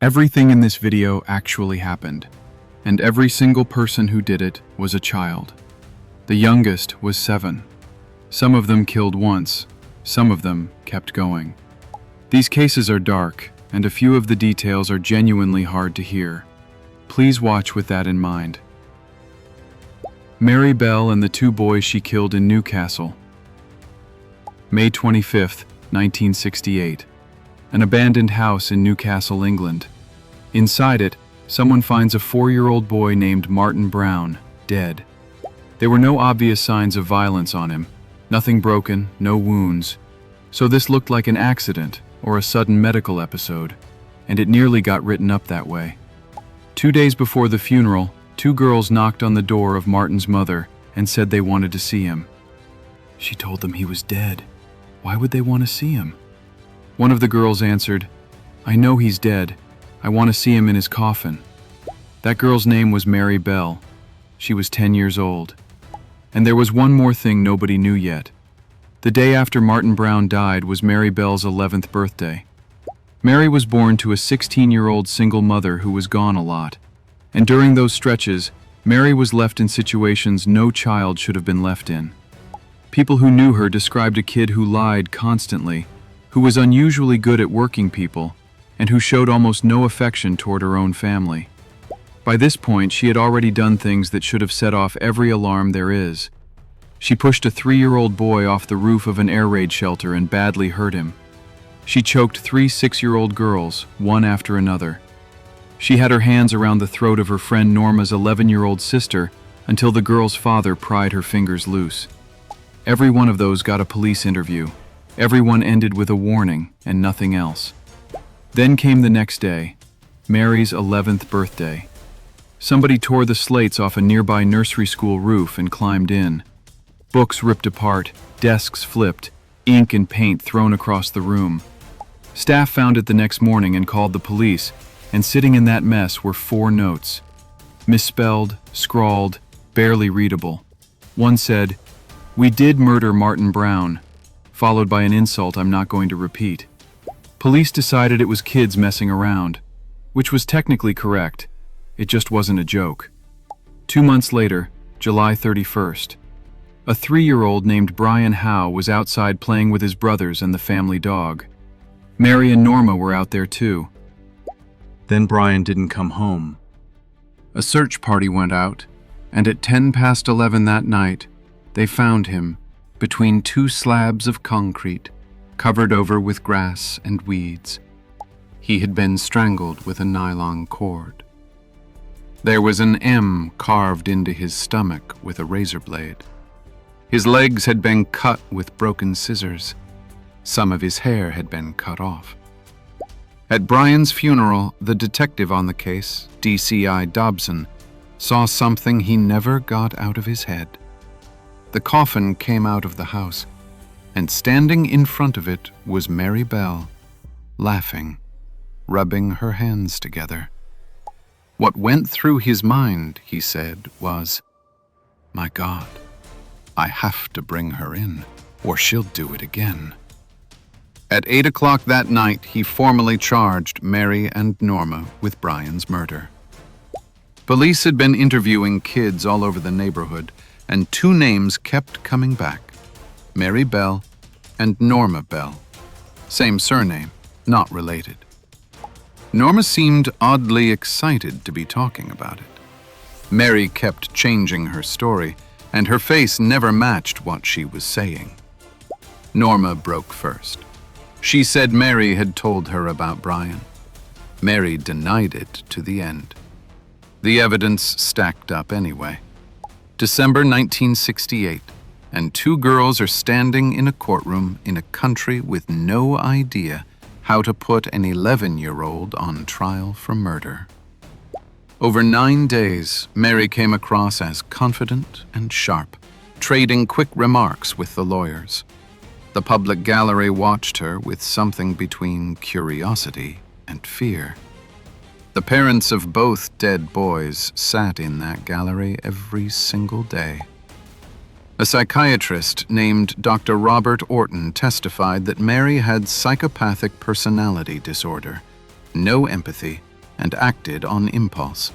Everything in this video actually happened, and every single person who did it was a child. The youngest was 7. Some of them killed once, some of them kept going. These cases are dark, and a few of the details are genuinely hard to hear. Please watch with that in mind. Mary Bell and the 2 boys she killed in Newcastle. May 25, 1968. An abandoned house in Newcastle, England. Inside it, someone finds a 4-year-old boy named Martin Brown, dead. There were no obvious signs of violence on him, nothing broken, no wounds. So this looked like an accident or a sudden medical episode, and it nearly got written up that way. 2 days before the funeral, 2 girls knocked on the door of Martin's mother and said they wanted to see him. She told them he was dead. Why would they want to see him? One of the girls answered, "I know he's dead. I want to see him in his coffin." That girl's name was Mary Bell. She was 10 years old. And there was one more thing nobody knew yet. The day after Martin Brown died was Mary Bell's 11th birthday. Mary was born to a 16-year-old single mother who was gone a lot. And during those stretches, Mary was left in situations no child should have been left in. People who knew her described a kid who lied constantly, who was unusually good at working people, and who showed almost no affection toward her own family. By this point, she had already done things that should have set off every alarm there is. She pushed a 3-year-old boy off the roof of an air raid shelter and badly hurt him. She choked 3 6-year-old girls, one after another. She had her hands around the throat of her friend Norma's 11-year-old sister until the girl's father pried her fingers loose. Every one of those got a police interview. Everyone ended with a warning and nothing else. Then came the next day, Mary's 11th birthday. Somebody tore the slates off a nearby nursery school roof and climbed in. Books ripped apart, desks flipped, ink and paint thrown across the room. Staff found it the next morning and called the police, and sitting in that mess were 4 notes. Misspelled, scrawled, barely readable. One said, "We did murder Martin Brown," followed by an insult I'm not going to repeat. Police decided it was kids messing around, which was technically correct. It just wasn't a joke. 2 months later, July 31st, a 3-year-old named Brian Howe was outside playing with his brothers and the family dog. Mary and Norma were out there too. Then Brian didn't come home. A search party went out, and at 11:10 that night, they found him between 2 slabs of concrete, covered over with grass and weeds. He had been strangled with a nylon cord. There was an M carved into his stomach with a razor blade. His legs had been cut with broken scissors. Some of his hair had been cut off. At Brian's funeral, the detective on the case, DCI Dobson, saw something he never got out of his head. The coffin came out of the house, and standing in front of it was Mary Bell, laughing, rubbing her hands together. What went through his mind, he said, was, "My God, I have to bring her in, or she'll do it again." At 8 o'clock that night, he formally charged Mary and Norma with Brian's murder. Police had been interviewing kids all over the neighborhood, and 2 names kept coming back: Mary Bell and Norma Bell. Same surname, not related. Norma seemed oddly excited to be talking about it. Mary kept changing her story, and her face never matched what she was saying. Norma broke first. She said Mary had told her about Brian. Mary denied it to the end. The evidence stacked up anyway. December 1968, and 2 girls are standing in a courtroom in a country with no idea how to put an 11-year-old on trial for murder. Over 9 days, Mary came across as confident and sharp, trading quick remarks with the lawyers. The public gallery watched her with something between curiosity and fear. The parents of both dead boys sat in that gallery every single day. A psychiatrist named Dr. Robert Orton testified that Mary had psychopathic personality disorder, no empathy, and acted on impulse.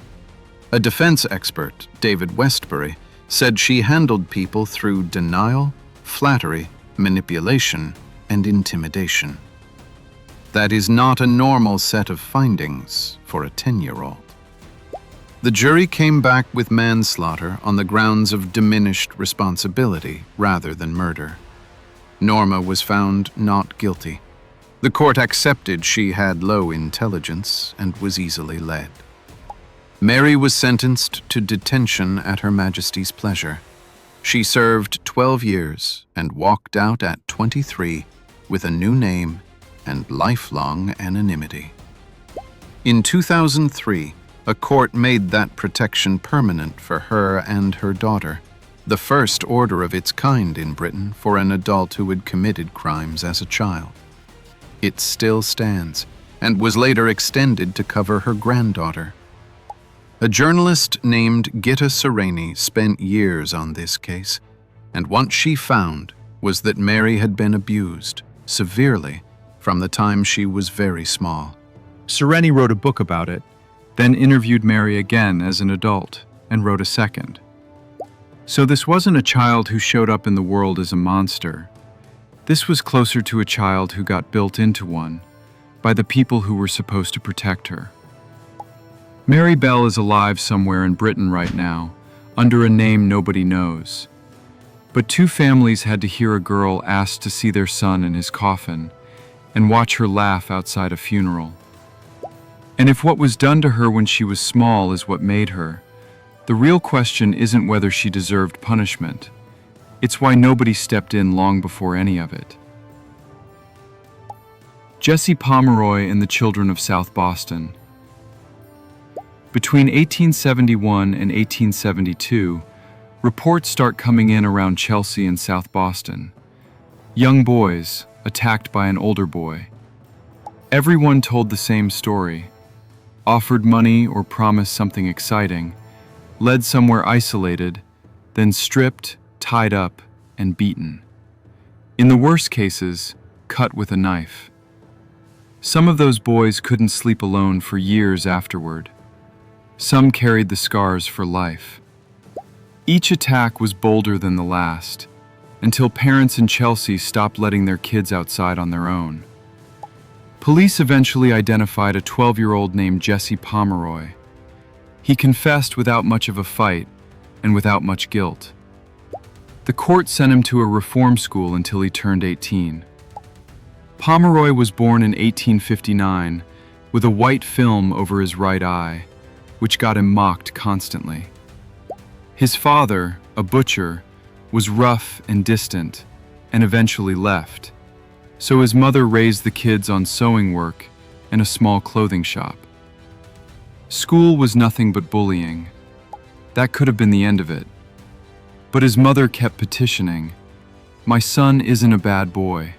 A defense expert, David Westbury, said she handled people through denial, flattery, manipulation, and intimidation. That is not a normal set of findings for a 10-year-old. The jury came back with manslaughter on the grounds of diminished responsibility rather than murder. Norma was found not guilty. The court accepted she had low intelligence and was easily led. Mary was sentenced to detention at Her Majesty's pleasure. She served 12 years and walked out at 23 with a new name and lifelong anonymity. In 2003, a court made that protection permanent for her and her daughter, the first order of its kind in Britain for an adult who had committed crimes as a child. It still stands and was later extended to cover her granddaughter. A journalist named Gitta Sereni spent years on this case, and what she found was that Mary had been abused severely from the time she was very small. Sereni wrote a book about it, then interviewed Mary again as an adult and wrote a second. So this wasn't a child who showed up in the world as a monster. This was closer to a child who got built into one by the people who were supposed to protect her. Mary Bell is alive somewhere in Britain right now, under a name nobody knows. But two families had to hear a girl asked to see their son in his coffin and watch her laugh outside a funeral. And if what was done to her when she was small is what made her, the real question isn't whether she deserved punishment. It's why nobody stepped in long before any of it. Jesse Pomeroy and the Children of South Boston. Between 1871 and 1872, reports start coming in around Chelsea and South Boston. Young boys attacked by an older boy. Everyone told the same story. Offered money or promised something exciting, led somewhere isolated, then stripped, tied up, and beaten. In the worst cases, cut with a knife. Some of those boys couldn't sleep alone for years afterward. Some carried the scars for life. Each attack was bolder than the last, until parents in Chelsea stopped letting their kids outside on their own. Police eventually identified a 12-year-old named Jesse Pomeroy. He confessed without much of a fight and without much guilt. The court sent him to a reform school until he turned 18. Pomeroy was born in 1859 with a white film over his right eye, which got him mocked constantly. His father, a butcher, was rough and distant and eventually left, so his mother raised the kids on sewing work and a small clothing shop. School was nothing but bullying. That could have been the end of it. But his mother kept petitioning, "My son isn't a bad boy."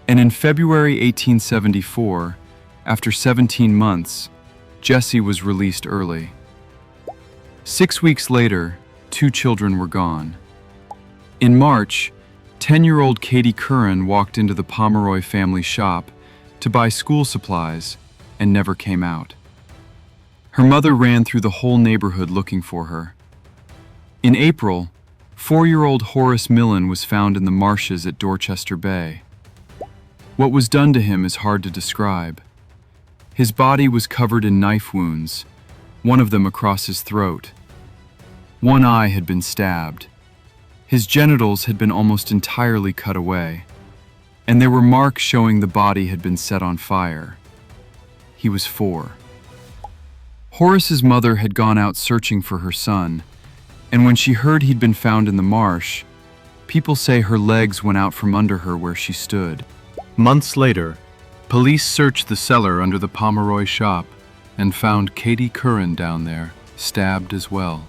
And in February 1874, after 17 months, Jesse was released early. 6 weeks later, 2 children were gone. In March, 10-year-old Katie Curran walked into the Pomeroy family shop to buy school supplies and never came out. Her mother ran through the whole neighborhood looking for her. In April, 4-year-old Horace Millen was found in the marshes at Dorchester Bay. What was done to him is hard to describe. His body was covered in knife wounds, one of them across his throat. One eye had been stabbed. His genitals had been almost entirely cut away, and there were marks showing the body had been set on fire. He was 4. Horace's mother had gone out searching for her son, and when she heard he'd been found in the marsh, people say her legs went out from under her where she stood. Months later, police searched the cellar under the Pomeroy shop and found Katie Curran down there, stabbed as well.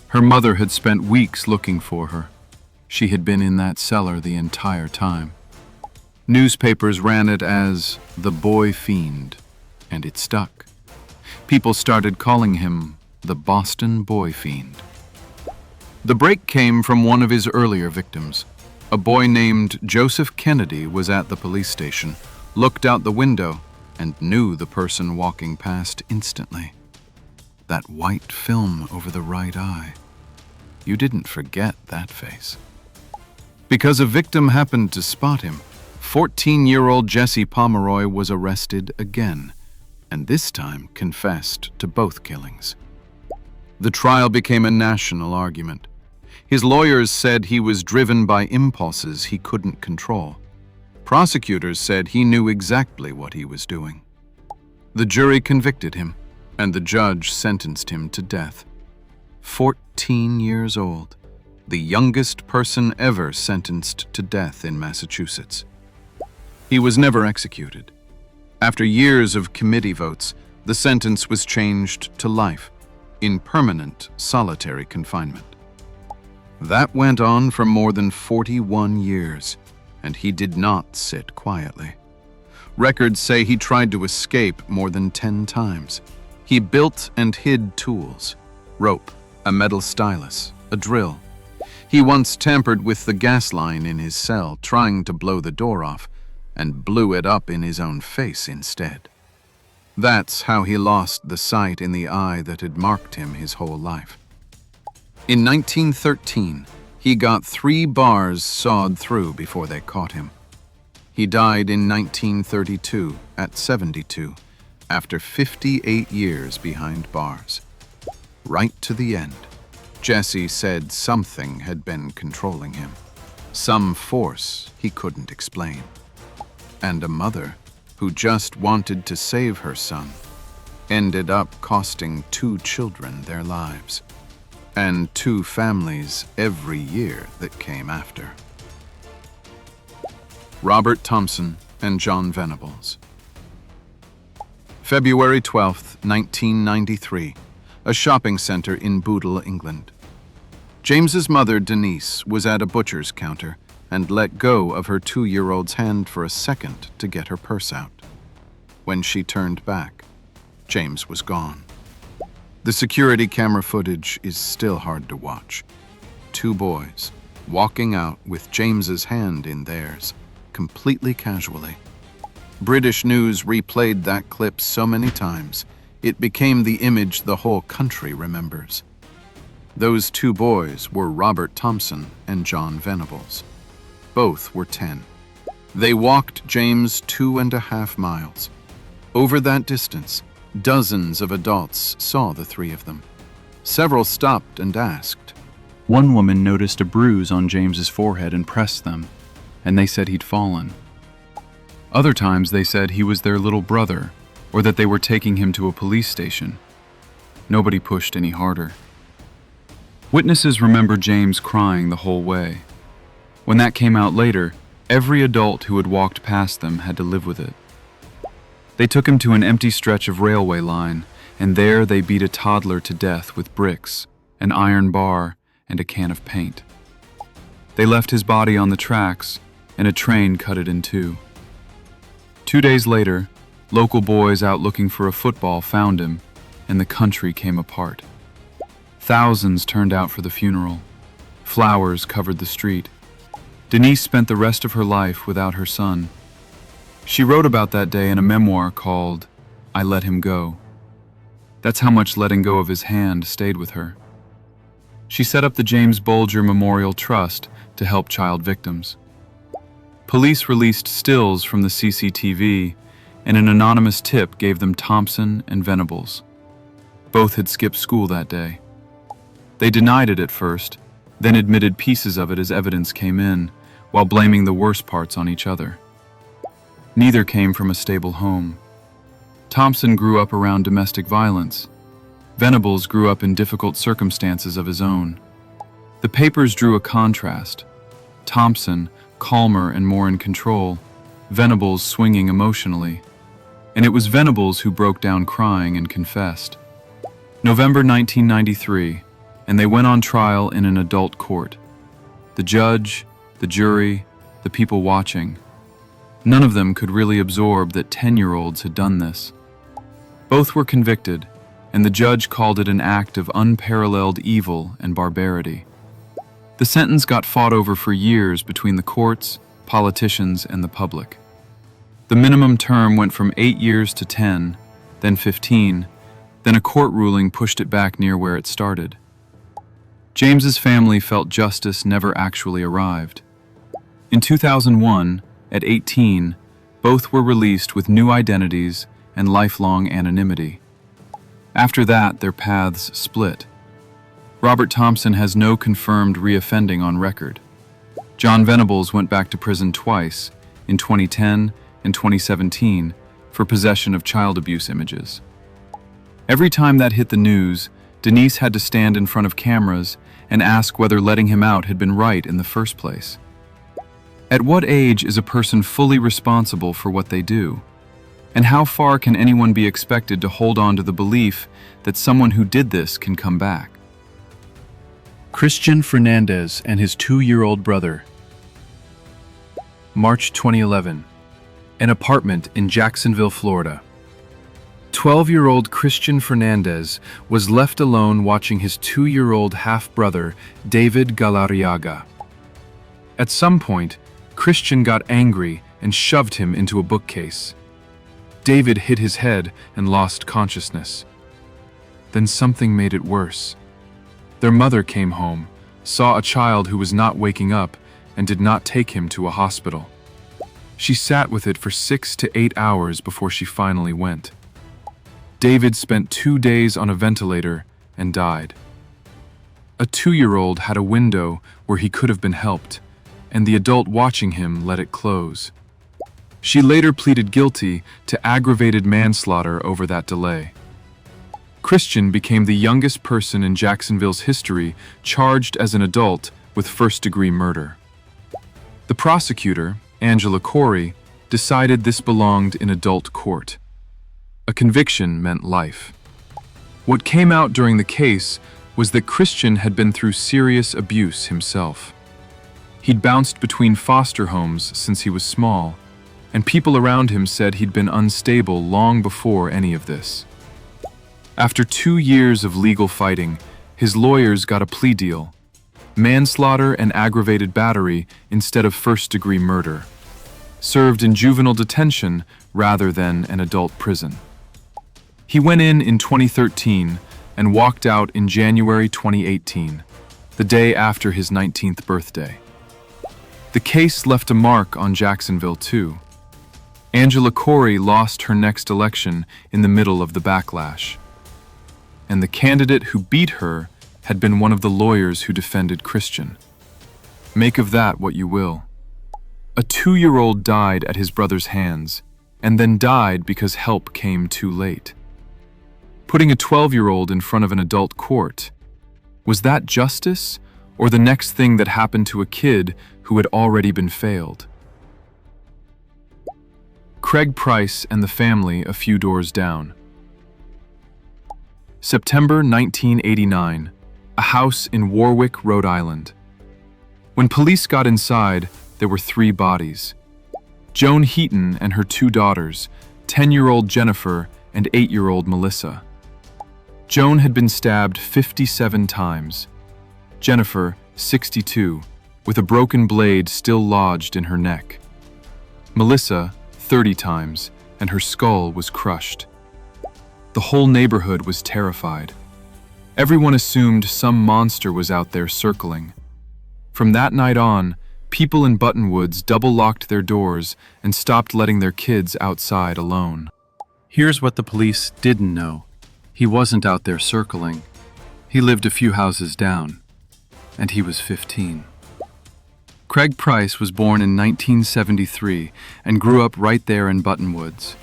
Her mother had spent weeks looking for her. She had been in that cellar the entire time. Newspapers ran it as the boy fiend, and it stuck. People started calling him the Boston Boy Fiend. The break came from one of his earlier victims. A boy named Joseph Kennedy was at the police station, looked out the window, and knew the person walking past instantly. That white film over the right eye. You didn't forget that face. Because a victim happened to spot him, 14-year-old Jesse Pomeroy was arrested again, and this time confessed to both killings. The trial became a national argument. His lawyers said he was driven by impulses he couldn't control. Prosecutors said he knew exactly what he was doing. The jury convicted him, and the judge sentenced him to death. 14 years old, the youngest person ever sentenced to death in Massachusetts. He was never executed. After years of committee votes, the sentence was changed to life, in permanent solitary confinement. That went on for more than 41 years, and he did not sit quietly. Records say he tried to escape more than 10 times. He built and hid tools, rope, a metal stylus, a drill. He once tampered with the gas line in his cell, trying to blow the door off, and blew it up in his own face instead. That's how he lost the sight in the eye that had marked him his whole life. In 1913, he got 3 bars sawed through before they caught him. He died in 1932 at 72, after 58 years behind bars. Right to the end, Jesse said something had been controlling him, some force he couldn't explain. And a mother who just wanted to save her son ended up costing 2 children their lives, and 2 families every year that came after. Robert Thompson and John Venables. February 12, 1993, a shopping center in Bootle, England. James's mother, Denise, was at a butcher's counter and let go of her 2-year-old's hand for a second to get her purse out. When she turned back, James was gone. The security camera footage is still hard to watch. 2 boys walking out with James's hand in theirs, completely casually. British news replayed that clip so many times, it became the image the whole country remembers. Those 2 boys were Robert Thompson and John Venables. Both were 10. They walked James 2.5 miles. Over that distance, dozens of adults saw the 3 of them. Several stopped and asked. One woman noticed a bruise on James's forehead and pressed them, and they said he'd fallen. Other times they said he was their little brother, or that they were taking him to a police station. Nobody pushed any harder. Witnesses remember James crying the whole way. When that came out later, every adult who had walked past them had to live with it. They took him to an empty stretch of railway line, and there they beat a toddler to death with bricks, an iron bar, and a can of paint. They left his body on the tracks, and a train cut it in 2. 2 days later, local boys out looking for a football found him, and the country came apart. Thousands turned out for the funeral. Flowers covered the street. Denise spent the rest of her life without her son. She wrote about that day in a memoir called I Let Him Go. That's how much letting go of his hand stayed with her. She set up the James Bulger Memorial Trust to help child victims. Police released stills from the CCTV, and an anonymous tip gave them Thompson and Venables. Both had skipped school that day. They denied it at first, then admitted pieces of it as evidence came in, while blaming the worst parts on each other. Neither came from a stable home. Thompson grew up around domestic violence. Venables grew up in difficult circumstances of his own. The papers drew a contrast. Thompson, calmer and more in control, Venables swinging emotionally. And it was Venables who broke down crying and confessed. November 1993, and they went on trial in an adult court. The judge, the jury, the people watching. None of them could really absorb that 10-year-olds had done this. Both were convicted, and the judge called it an act of unparalleled evil and barbarity. The sentence got fought over for years between the courts, politicians, and the public. The minimum term went from 8 years to 10, then 15, then a court ruling pushed it back near where it started. James's family felt justice never actually arrived. In 2001, at 18, both were released with new identities and lifelong anonymity. After that, their paths split. Robert Thompson has no confirmed reoffending on record. John Venables went back to prison twice, in 2010 and 2017, for possession of child abuse images. Every time that hit the news, Denise had to stand in front of cameras and ask whether letting him out had been right in the first place. At what age is a person fully responsible for what they do? And how far can anyone be expected to hold on to the belief that someone who did this can come back? Christian Fernandez and his 2-year-old brother. March 2011. An apartment in Jacksonville, Florida. 12-year-old Christian Fernandez was left alone watching his 2-year-old half-brother, David Galarriaga. At some point, Christian got angry and shoved him into a bookcase. David hit his head and lost consciousness. Then something made it worse. Their mother came home, saw a child who was not waking up, and did not take him to a hospital. She sat with it for 6 to 8 hours before she finally went. David spent 2 days on a ventilator and died. A 2-year-old had a window where he could have been helped, and the adult watching him let it close. She later pleaded guilty to aggravated manslaughter over that delay. Christian became the youngest person in Jacksonville's history charged as an adult with first-degree murder. The prosecutor, Angela Corey, decided this belonged in adult court. A conviction meant life. What came out during the case was that Christian had been through serious abuse himself. He'd bounced between foster homes since he was small, and people around him said he'd been unstable long before any of this. After 2 years of legal fighting, his lawyers got a plea deal: manslaughter and aggravated battery instead of first-degree murder, served in juvenile detention rather than an adult prison. He went in 2013 and walked out in January 2018, the day after his 19th birthday. The case left a mark on Jacksonville too. Angela Corey lost her next election in the middle of the backlash. And the candidate who beat her had been one of the lawyers who defended Christian. Make of that what you will. A 2-year-old died at his brother's hands, and then died because help came too late. Putting a 12-year-old in front of an adult court, was that justice, or the next thing that happened to a kid who had already been failed? Craig Price and the family a few doors down. September 1989, a house in Warwick, Rhode Island. When police got inside, there were 3 bodies. Joan Heaton and her 2 daughters, 10-year-old Jennifer and 8-year-old Melissa. Joan had been stabbed 57 times. Jennifer, 62, with a broken blade still lodged in her neck. Melissa, 30 times, and her skull was crushed. The whole neighborhood was terrified. Everyone assumed some monster was out there circling. From that night on, people in Buttonwoods double-locked their doors and stopped letting their kids outside alone. Here's what the police didn't know. He wasn't out there circling. He lived a few houses down, and he was 15. Craig Price was born in 1973 and grew up right there in Buttonwoods.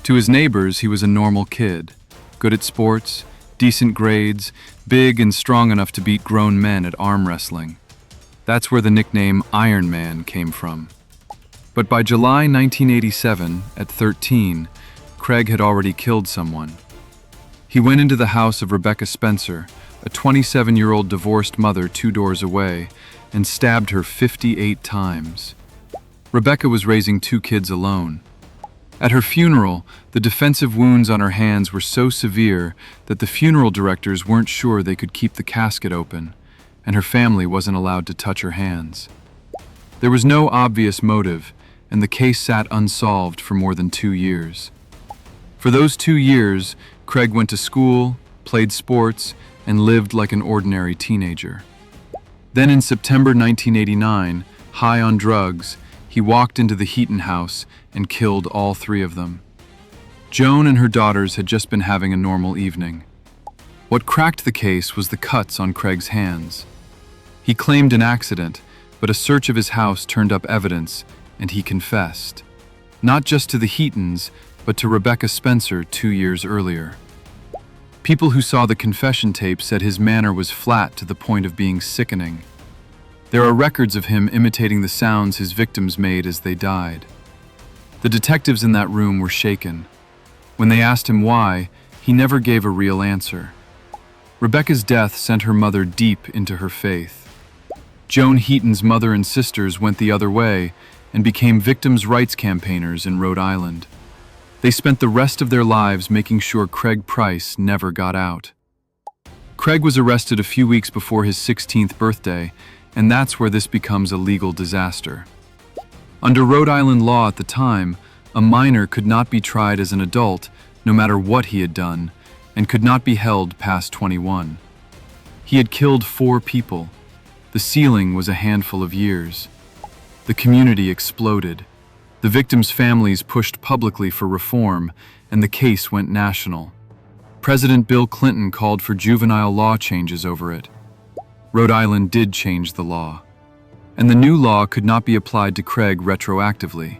To his neighbors, he was a normal kid, good at sports, decent grades, big and strong enough to beat grown men at arm wrestling. That's where the nickname Iron Man came from. But by July 1987, at 13, Craig had already killed someone. He went into the house of Rebecca Spencer, a 27-year-old divorced mother 2 doors away, and stabbed her 58 times. Rebecca was raising 2 kids alone. At her funeral, the defensive wounds on her hands were so severe that the funeral directors weren't sure they could keep the casket open, and her family wasn't allowed to touch her hands. There was no obvious motive, and the case sat unsolved for more than 2 years. For those 2 years, Craig went to school, played sports, and lived like an ordinary teenager. Then in September 1989, high on drugs, he walked into the Heaton house and killed all 3 of them. Joan and her daughters had just been having a normal evening. What cracked the case was the cuts on Craig's hands. He claimed an accident, but a search of his house turned up evidence, and he confessed. Not just to the Heatons, but to Rebecca Spencer 2 years earlier. People who saw the confession tape said his manner was flat to the point of being sickening. There are records of him imitating the sounds his victims made as they died. The detectives in that room were shaken. When they asked him why, he never gave a real answer. Rebecca's death sent her mother deep into her faith. Joan Heaton's mother and sisters went the other way and became victims' rights campaigners in Rhode Island. They spent the rest of their lives making sure Craig Price never got out. Craig was arrested a few weeks before his 16th birthday, and that's where this becomes a legal disaster. Under Rhode Island law at the time, a minor could not be tried as an adult, no matter what he had done, and could not be held past 21. He had killed 4 people. The ceiling was a handful of years. The community exploded. The victims' families pushed publicly for reform, and the case went national. President Bill Clinton called for juvenile law changes over it. Rhode Island did change the law. And the new law could not be applied to Craig retroactively.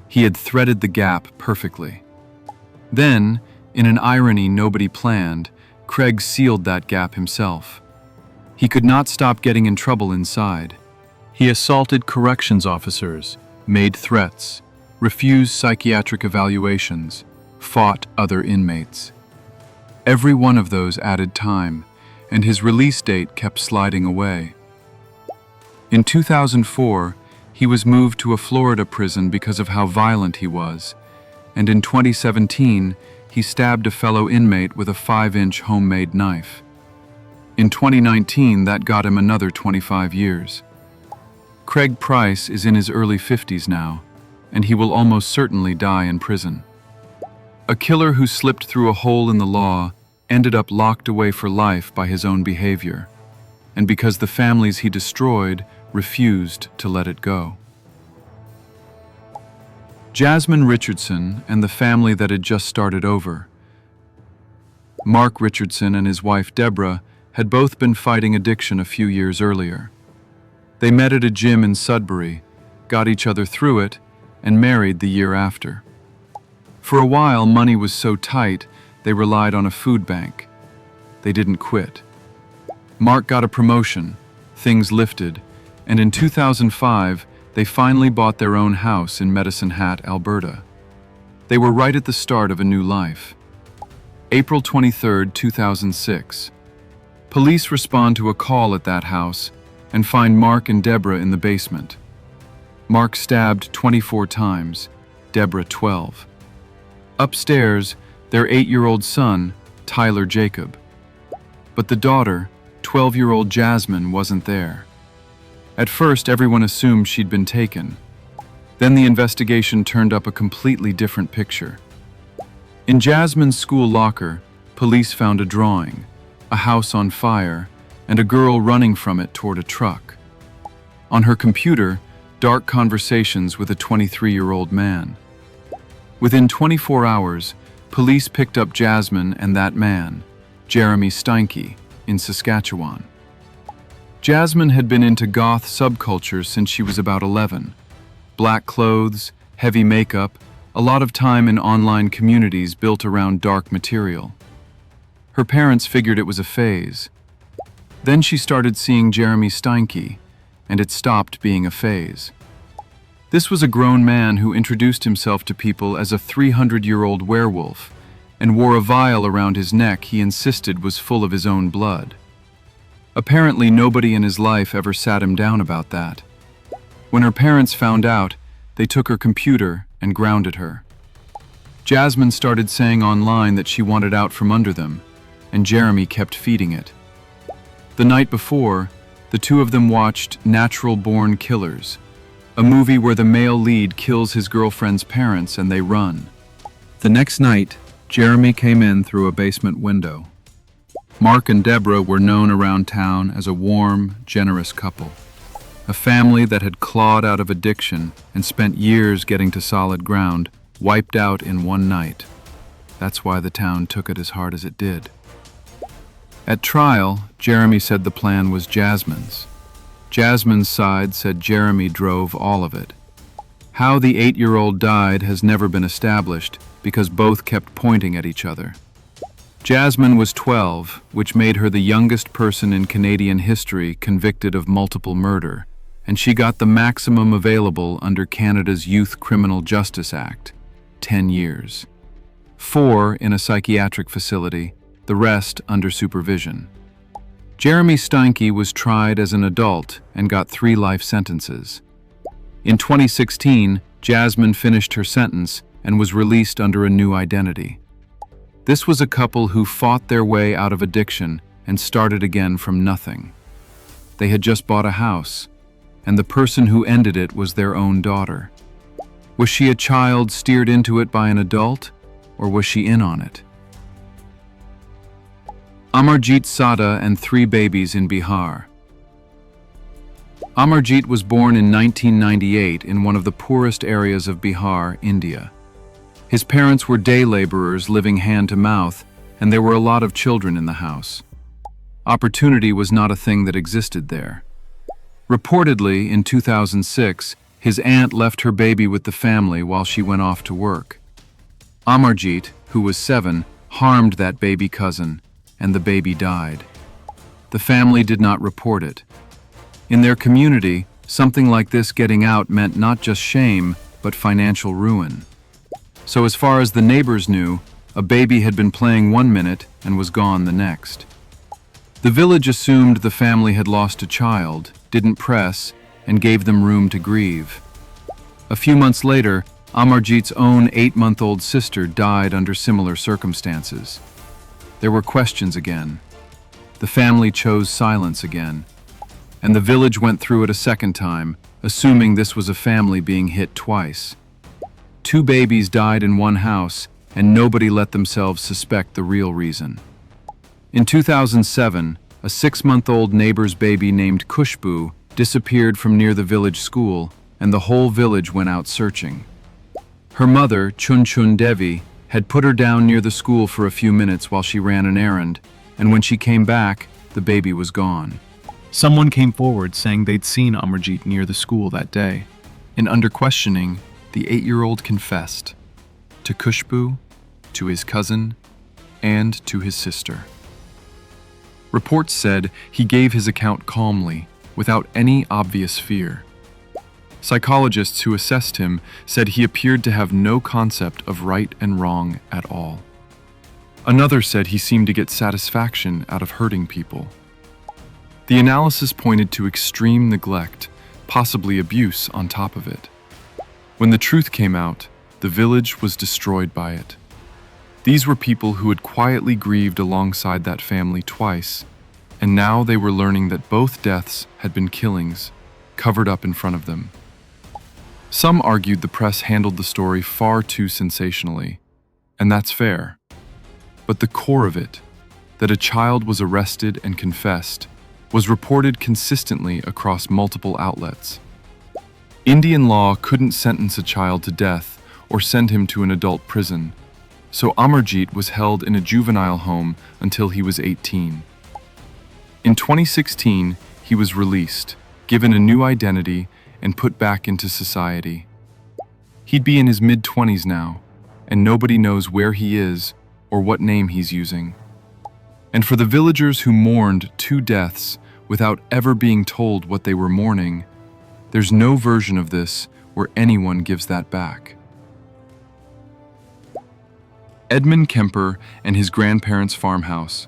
He had threaded the gap perfectly. Then, in an irony nobody planned, Craig sealed that gap himself. He could not stop getting in trouble inside. He assaulted corrections officers, made threats, refused psychiatric evaluations, fought other inmates. Every one of those added time, and his release date kept sliding away. In 2004, he was moved to a Florida prison because of how violent he was, and in 2017, he stabbed a fellow inmate with a 5-inch homemade knife. In 2019, that got him another 25 years. Craig Price is in his early 50s now, and he will almost certainly die in prison. A killer who slipped through a hole in the law ended up locked away for life by his own behavior, and because the families he destroyed refused to let it go. Jasmine Richardson and the family that had just started over. Mark Richardson and his wife Deborah had both been fighting addiction a few years earlier. They met at a gym in Sudbury, got each other through it, and married the year after. For a while, money was so tight, they relied on a food bank. They didn't quit. Mark got a promotion, things lifted, and in 2005, they finally bought their own house in Medicine Hat, Alberta. They were right at the start of a new life. April 23, 2006. Police respond to a call at that house and find Mark and Deborah in the basement. Mark stabbed 24 times, Deborah 12. Upstairs, their 8-year-old son, Tyler Jacob. But the daughter, 12-year-old Jasmine, wasn't there. At first, everyone assumed she'd been taken. Then the investigation turned up a completely different picture. In Jasmine's school locker, police found a drawing, a house on fire, and a girl running from it toward a truck. On her computer, dark conversations with a 23-year-old man. Within 24 hours, police picked up Jasmine and that man, Jeremy Steinke, in Saskatchewan. Jasmine had been into goth subculture since she was about 11. Black clothes, heavy makeup, a lot of time in online communities built around dark material. Her parents figured it was a phase. Then she started seeing Jeremy Steinke, and it stopped being a phase. This was a grown man who introduced himself to people as a 300-year-old werewolf and wore a vial around his neck he insisted was full of his own blood. Apparently, nobody in his life ever sat him down about that. When her parents found out, they took her computer and grounded her. Jasmine started saying online that she wanted out from under them, and Jeremy kept feeding it. The night before, the two of them watched Natural Born Killers, a movie where the male lead kills his girlfriend's parents and they run. The next night, Jeremy came in through a basement window. Mark and Deborah were known around town as a warm, generous couple. A family that had clawed out of addiction and spent years getting to solid ground, wiped out in one night. That's why the town took it as hard as it did. At trial, Jeremy said the plan was Jasmine's. Jasmine's side said Jeremy drove all of it. How the 8-year-old died has never been established because both kept pointing at each other. Jasmine was 12, which made her the youngest person in Canadian history convicted of multiple murder, and she got the maximum available under Canada's Youth Criminal Justice Act, 10 years. 4 in a psychiatric facility, the rest under supervision. Jeremy Steinke was tried as an adult and got 3 life sentences. In 2016, Jasmine finished her sentence and was released under a new identity. This was a couple who fought their way out of addiction and started again from nothing. They had just bought a house, and the person who ended it was their own daughter. Was she a child steered into it by an adult, or was she in on it? Amarjit Sada and 3 babies in Bihar. Amarjit was born in 1998 in one of the poorest areas of Bihar, India. His parents were day laborers living hand to mouth, and there were a lot of children in the house. Opportunity was not a thing that existed there. Reportedly, in 2006, his aunt left her baby with the family while she went off to work. Amarjit, who was 7, harmed that baby cousin, and the baby died. The family did not report it. In their community, something like this getting out meant not just shame, but financial ruin. So as far as the neighbors knew, a baby had been playing 1 minute and was gone the next. The village assumed the family had lost a child, didn't press, and gave them room to grieve. A few months later, Amarjit's own 8-month-old sister died under similar circumstances. There were questions again. The family chose silence again, and the village went through it a second time, assuming this was a family being hit twice. 2 babies died in one house, and nobody let themselves suspect the real reason. In 2007, a 6-month-old neighbor's baby named Kushbu disappeared from near the village school, and the whole village went out searching. Her mother, Chun Devi, had put her down near the school for a few minutes while she ran an errand, and when she came back, the baby was gone. Someone came forward saying they'd seen Amarjit near the school that day. And under questioning, the 8-year-old confessed to Kushbu, to his cousin, and to his sister. Reports said he gave his account calmly, without any obvious fear. Psychologists who assessed him said he appeared to have no concept of right and wrong at all. Another said he seemed to get satisfaction out of hurting people. The analysis pointed to extreme neglect, possibly abuse on top of it. When the truth came out, the village was destroyed by it. These were people who had quietly grieved alongside that family twice, and now they were learning that both deaths had been killings, covered up in front of them. Some argued the press handled the story far too sensationally, and that's fair. But the core of it, that a child was arrested and confessed, was reported consistently across multiple outlets. Indian law couldn't sentence a child to death or send him to an adult prison, so Amarjit was held in a juvenile home until he was 18. In 2016, he was released, given a new identity, and put back into society. He'd be in his mid-20s now, and nobody knows where he is or what name he's using. And for the villagers who mourned 2 deaths without ever being told what they were mourning, there's no version of this where anyone gives that back. Edmund Kemper and his grandparents' farmhouse.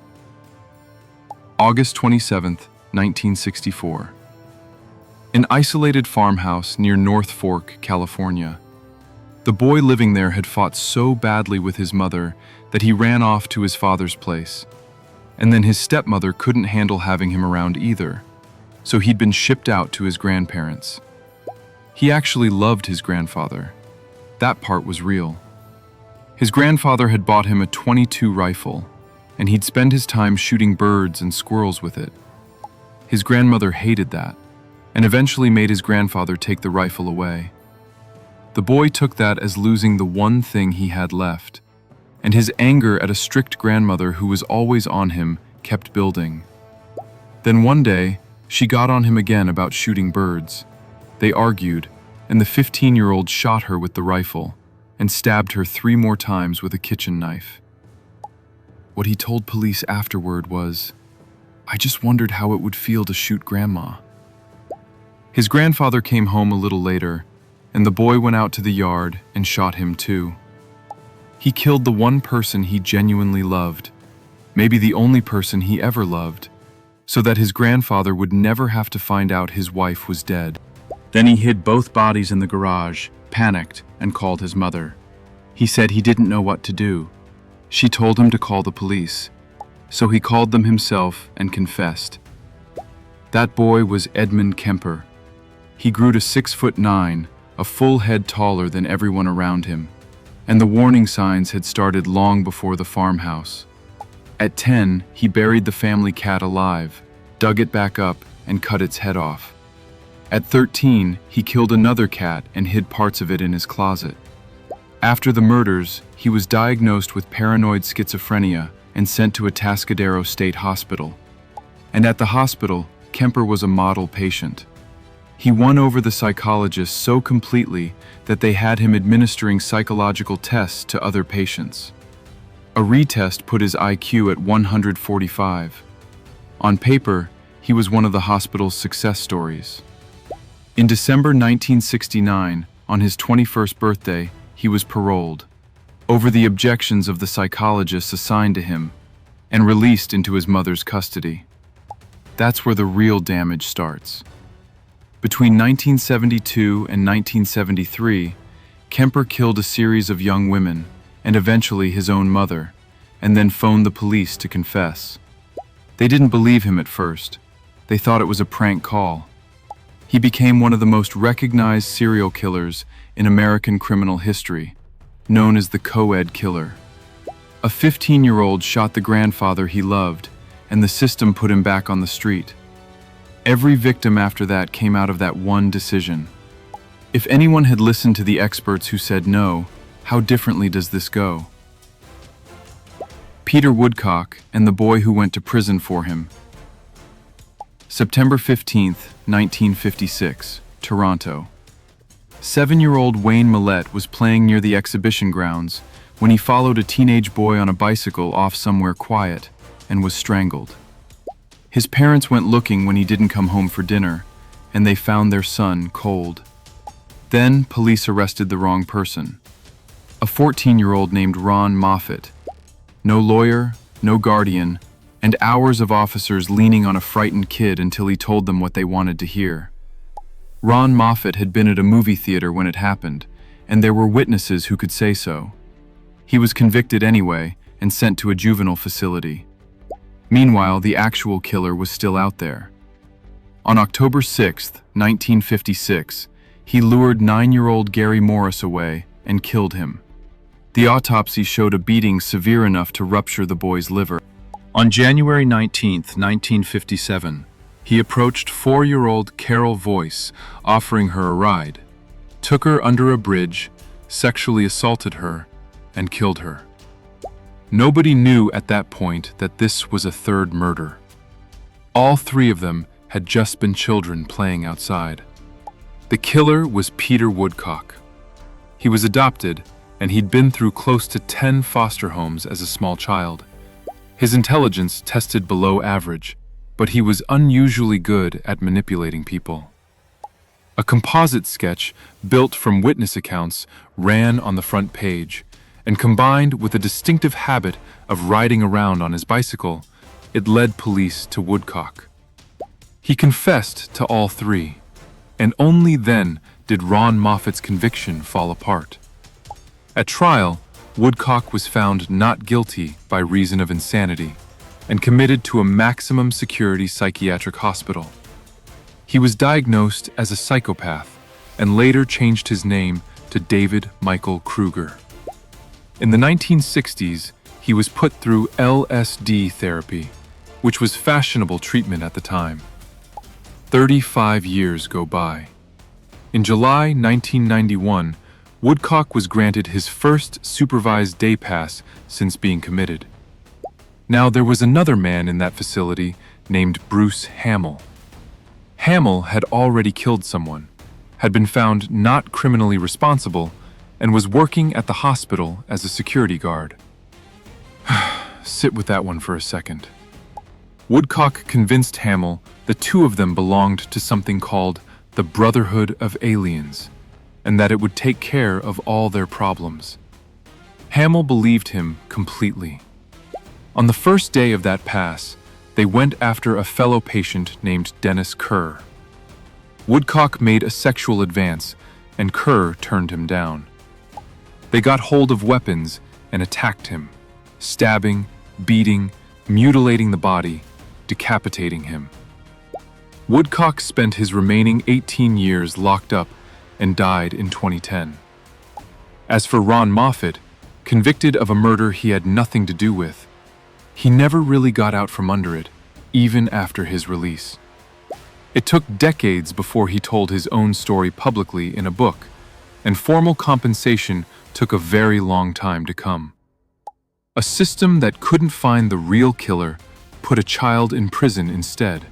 August 27, 1964. An isolated farmhouse near North Fork, California. The boy living there had fought so badly with his mother that he ran off to his father's place. And then his stepmother couldn't handle having him around either, so he'd been shipped out to his grandparents. He actually loved his grandfather. That part was real. His grandfather had bought him a .22 rifle, and he'd spend his time shooting birds and squirrels with it. His grandmother hated that, and eventually made his grandfather take the rifle away. The boy took that as losing the one thing he had left, and his anger at a strict grandmother who was always on him kept building. Then one day, she got on him again about shooting birds. They argued, and the 15-year-old shot her with the rifle and stabbed her 3 more times with a kitchen knife. What he told police afterward was, "I just wondered how it would feel to shoot Grandma." His grandfather came home a little later, and the boy went out to the yard and shot him too. He killed the one person he genuinely loved, maybe the only person he ever loved, so that his grandfather would never have to find out his wife was dead. Then he hid both bodies in the garage, panicked, and called his mother. He said he didn't know what to do. She told him to call the police, so he called them himself and confessed. That boy was Edmund Kemper. He grew to 6'9", a full head taller than everyone around him, and the warning signs had started long before the farmhouse. At 10, he buried the family cat alive, dug it back up, and cut its head off. At 13, he killed another cat and hid parts of it in his closet. After the murders, he was diagnosed with paranoid schizophrenia and sent to a Atascadero State Hospital. And at the hospital, Kemper was a model patient. He won over the psychologists so completely that they had him administering psychological tests to other patients. A retest put his IQ at 145. On paper, he was one of the hospital's success stories. In December 1969, on his 21st birthday, he was paroled, over the objections of the psychologists assigned to him, and released into his mother's custody. That's where the real damage starts. Between 1972 and 1973, Kemper killed a series of young women, and eventually his own mother, and then phoned the police to confess. They didn't believe him at first. They thought it was a prank call. He became one of the most recognized serial killers in American criminal history, known as the co-ed killer. A 15-year-old shot the grandfather he loved, and the system put him back on the street. Every victim after that came out of that one decision. If anyone had listened to the experts who said no, how differently does this go? Peter Woodcock and the boy who went to prison for him. September 15, 1956, Toronto. 7-year-old Wayne Millett was playing near the exhibition grounds when he followed a teenage boy on a bicycle off somewhere quiet and was strangled. His parents went looking when he didn't come home for dinner, and they found their son cold. Then police arrested the wrong person. A 14-year-old named Ron Moffat. No lawyer, no guardian, and hours of officers leaning on a frightened kid until he told them what they wanted to hear. Ron Moffat had been at a movie theater when it happened, and there were witnesses who could say so. He was convicted anyway and sent to a juvenile facility. Meanwhile, the actual killer was still out there. On October 6, 1956, he lured 9-year-old Gary Morris away and killed him. The autopsy showed a beating severe enough to rupture the boy's liver. On January 19, 1957, he approached 4-year-old Carol Voice, offering her a ride, took her under a bridge, sexually assaulted her, and killed her. Nobody knew at that point that this was a third murder. All 3 of them had just been children playing outside. The killer was Peter Woodcock. He was adopted, and he'd been through close to 10 foster homes as a small child. His intelligence tested below average, but he was unusually good at manipulating people. A composite sketch built from witness accounts ran on the front page, and combined with a distinctive habit of riding around on his bicycle, it led police to Woodcock. He confessed to all 3, and only then did Ron Moffat's conviction fall apart. At trial, Woodcock was found not guilty by reason of insanity and committed to a maximum security psychiatric hospital. He was diagnosed as a psychopath and later changed his name to David Michael Kruger. In the 1960s, he was put through LSD therapy, which was fashionable treatment at the time. 35 years go by. In July 1991, Woodcock was granted his first supervised day pass since being committed. Now, there was another man in that facility named Bruce Hamill. Hamill had already killed someone, had been found not criminally responsible, and was working at the hospital as a security guard. Sit with that one for a second. Woodcock convinced Hamill the two of them belonged to something called the Brotherhood of Aliens, and that it would take care of all their problems. Hamill believed him completely. On the first day of that pass, they went after a fellow patient named Dennis Kerr. Woodcock made a sexual advance, and Kerr turned him down. They got hold of weapons and attacked him, stabbing, beating, mutilating the body, decapitating him. Woodcock spent his remaining 18 years locked up and died in 2010. As for Ron Moffat, convicted of a murder he had nothing to do with, he never really got out from under it, even after his release. It took decades before he told his own story publicly in a book, and formal compensation took a very long time to come. A system that couldn't find the real killer put a child in prison instead,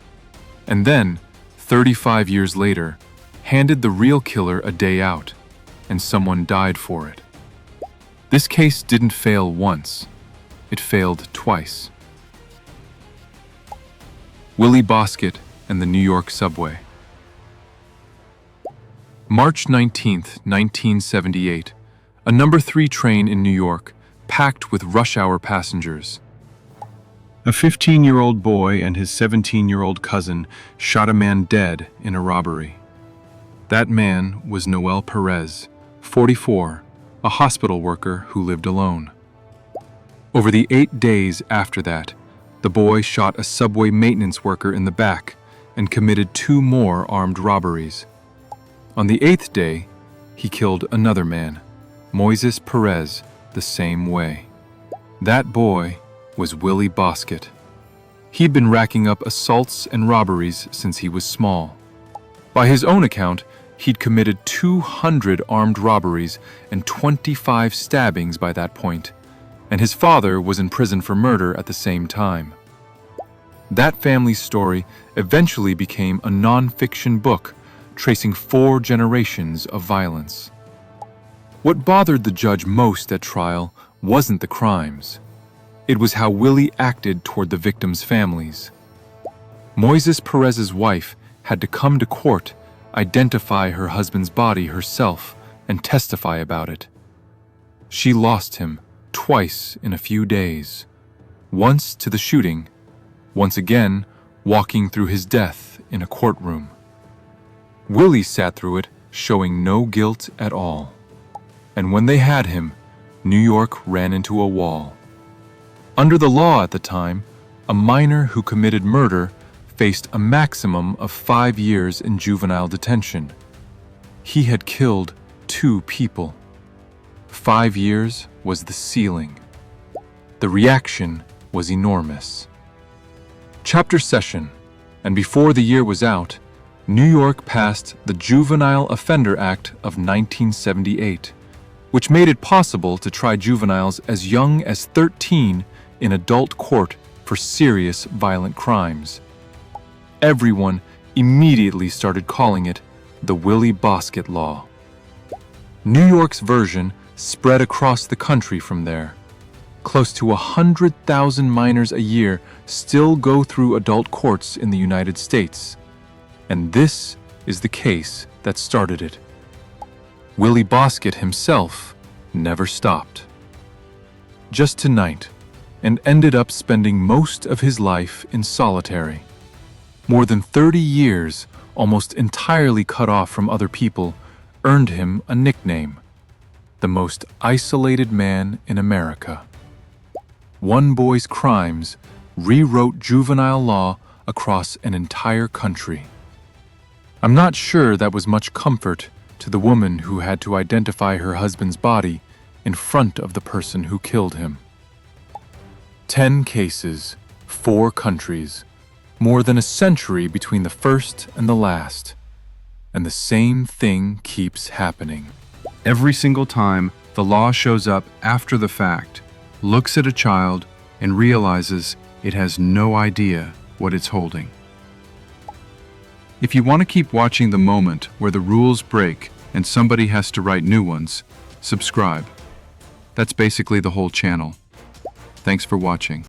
and then, 35 years later, handed the real killer a day out, and someone died for it. This case didn't fail once. It failed twice. Willie Bosket and the New York subway. March 19, 1978, a number 3 train in New York, packed with rush-hour passengers. A 15-year-old boy and his 17-year-old cousin shot a man dead in a robbery. That man was Noel Perez, 44, a hospital worker who lived alone. Over the 8 days after that, the boy shot a subway maintenance worker in the back and committed 2 more armed robberies. On the 8th day, he killed another man, Moises Perez, the same way. That boy was Willie Bosket. He'd been racking up assaults and robberies since he was small. By his own account, he'd committed 200 armed robberies and 25 stabbings by that point, and his father was in prison for murder at the same time. That family's story eventually became a non-fiction book tracing 4 generations of violence. What bothered the judge most at trial wasn't the crimes. It was how Willie acted toward the victims' families. Moises Perez's wife had to come to court, identify her husband's body herself, and testify about it. She lost him twice in a few days, once to the shooting, once again walking through his death in a courtroom. Willie sat through it, showing no guilt at all. And when they had him, New York ran into a wall. Under the law at the time, a minor who committed murder faced a maximum of 5 years in juvenile detention. He had killed 2 people. 5 years was the ceiling. The reaction was enormous. Chapter session, and before the year was out, New York passed the Juvenile Offender Act of 1978, which made it possible to try juveniles as young as 13 in adult court for serious violent crimes. Everyone immediately started calling it the Willie Bosket Law. New York's version spread across the country from there. Close to 100,000 minors a year still go through adult courts in the United States. And this is the case that started it. Willie Bosket himself never stopped. Just tonight, and ended up spending most of his life in solitary. More than 30 years, almost entirely cut off from other people, earned him a nickname: the most isolated man in America. One boy's crimes rewrote juvenile law across an entire country. I'm not sure that was much comfort to the woman who had to identify her husband's body in front of the person who killed him. 10 cases, 4 countries, more than a century between the first and the last. And the same thing keeps happening. Every single time, the law shows up after the fact, looks at a child, and realizes it has no idea what it's holding. If you want to keep watching the moment where the rules break and somebody has to write new ones, subscribe. That's basically the whole channel. Thanks for watching.